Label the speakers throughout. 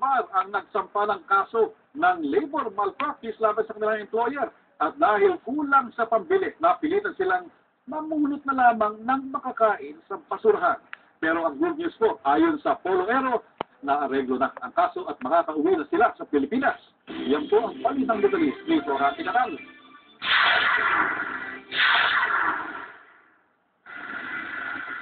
Speaker 1: Alcobar ang nagsampa ng kaso ng labor malpractice laban sa kanilang employer. At dahil kulang sa pambili, napilitan silang mamulot na lamang ng makakain sa basurahan. Pero ang good news po, ayon sa Polo Aero, naareglo na ang kaso at makakauwi na sila sa Pilipinas. Yan po ang balitang detalye ni Florante Catal.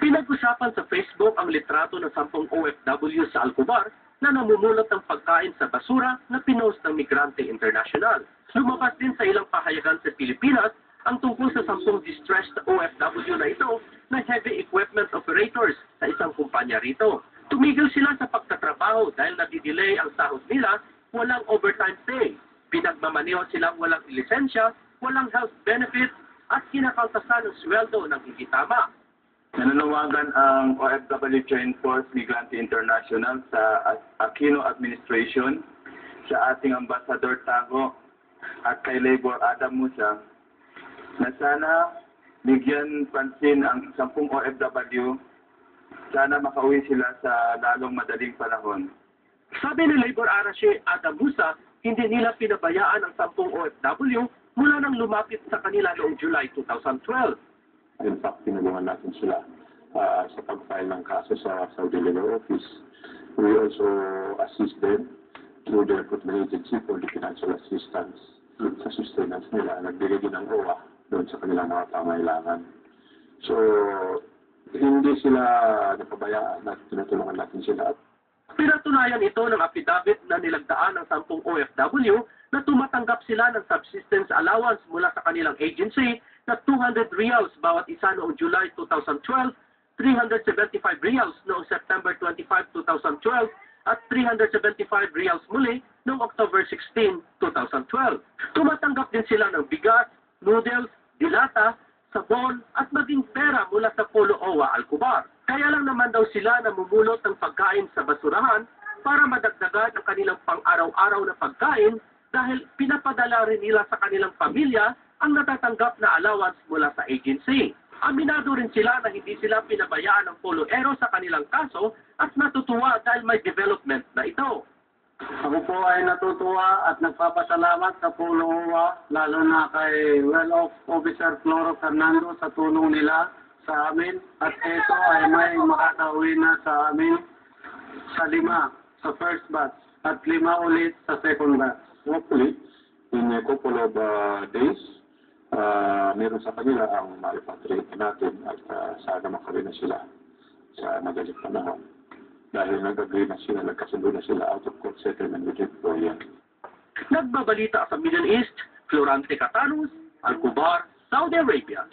Speaker 2: Pinag-usapan sa Facebook ang litrato ng 10 OFW sa Alcobar na namumulot ng pagkain sa basura na pinost ng Migrante International. Lumabas din sa ilang pahayagan sa Pilipinas ang tungkol sa 10 distressed OFW na ito na heavy equipment operators sa isang kumpanya rito. Tumigil sila sa pagtatrabaho dahil nadidelay ang sahod nila, walang overtime pay. Pinagmamaneho silang walang lisensya, walang health benefits at kinakaltasan ng sweldo ng hindi tama.
Speaker 3: Nananawagan ang OFW Joint Force Migrante International sa Aquino Administration, sa ating Ambassador Tago at kay Labor Adam Musa na sana bigyan pansin ang 10 OFW, sana makauwi sila sa lalong madaling panahon.
Speaker 2: Sabi ni Labor Attaché Adam Musa, hindi nila pinabayaan ang 10 OFW mula nang lumapit sa kanila noong July 2012.
Speaker 4: In fact, tinulungan natin sila sa pag-file ng kaso sa Saudi Legal Office. We also assist them through the recruitment agency for the financial assistance sa sustenance nila. Nagbigay din ng OWA doon sa kanilang mga pangailangan. So, hindi sila napabayaan at tinutulungan natin sila.
Speaker 2: Pinatunayan ito ng affidavit na nilagdaan ng 10 OFW na tumatanggap sila ng subsistence allowance mula sa kanilang agency na 200 reals bawat isa noong July 2012, 375 reals noong September 25, 2012, at 375 reals muli noong October 16, 2012. Tumatanggap din sila ng bigas, noodles, dilata, sabon at maging pera mula sa Polo OWA Alcobar. Kaya lang naman daw sila namumulot ng pagkain sa basurahan para madagdagan ang kanilang pang-araw-araw na pagkain dahil pinapadala rin nila sa kanilang pamilya ang natatanggap na allowance mula sa agency. Aminado rin sila na hindi sila pinabayaan ng Polo Aero sa kanilang kaso at natutuwa dahil may development na ito.
Speaker 5: Ako po ay natutuwa at nagpapasalamat sa Polo OWA, lalo na kay Well-Off Officer Floro Fernando sa tulong nila sa amin. At ito ay may makakauwi na sa amin sa 5 sa first batch at 5 ulit sa second batch.
Speaker 4: Hopefully, in a couple of days, meron sa kanila ang ma-repatriate natin at sana makauwi na sila sa madaling panahon. Dahil nag-agree na sila, nagkasundo na sila out of court settlement with employer.
Speaker 2: Nagbabalita sa Middle East, Florante Catal, Alcobar, Saudi Arabia.